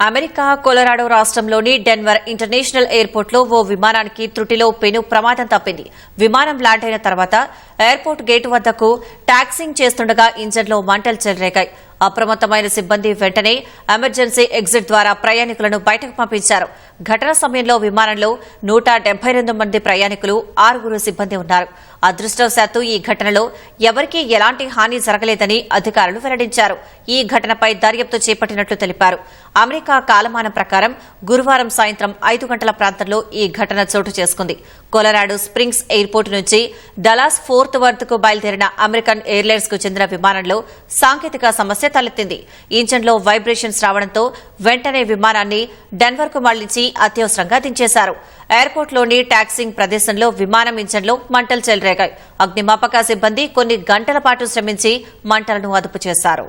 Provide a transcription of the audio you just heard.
America Colorado రాష్ట్రంలోని Denver international ఎయిర్పోర్ట్లో ఓ విమానానికి త్రుటిలో పెను ప్రమాదం తప్పింది. విమానం ల్యాండ్ అయిన తర్వాత ఎయిర్పోర్ట్ గేటు వద్దకు టాక్సింగ్ చేస్తుండగా ఇంజన్లో మంటలు చెలరేగాయి. అప్రమత్తమైన సిబ్బంది వెంటనే ఎమర్జెన్సీ ఎగ్జిట్ ద్వారా ప్రయాణికులను బయటకు పంపించారు. ఘటన సమయంలో విమానంలో 172 మంది ప్రయాణికులు, 6 సిబ్బంది ఉన్నారు. అదృష్టవశాత్తు ఈ ఘటనలో ఎవరికీ ఎలాంటి హాని జరగలేదని అధికారులు వెల్లడించారు. ఈ ఘటనపై దర్యాప్తు చేపట్టినట్లు తెలిపారు. అమెరికా కాలమానం ప్రకారం గురువారం సాయంత్రం 5 గంటల ప్రాంతంలో ఈ ఘటన చోటు చేసుకుంది. కొలరాడో స్ప్రింగ్స్ ఎయిర్పోర్టు నుంచి డలాస్ ఫోర్త్ వర్త్ కు బయలుదేరిన అమెరికన్ ఎయిర్లైన్స్ కు చెందిన విమానంలో సాంకేతిక సమస్య తలెత్తింది. ఇంజన్లో వైబ్రేషన్స్ రావడంతో వెంటనే విమానాన్ని డెన్వర్ కు మళ్లించి అత్యవసరంగా దించేశారు. ఎయిర్పోర్ట్లోని టాక్సింగ్ ప్రదేశంలో విమానం ఇంజన్లో మంటలు చెలరేగాయి. అగ్నిమాపక సిబ్బంది కొన్ని గంటల పాటు శ్రమించి మంటలను అదుపు చేశారు.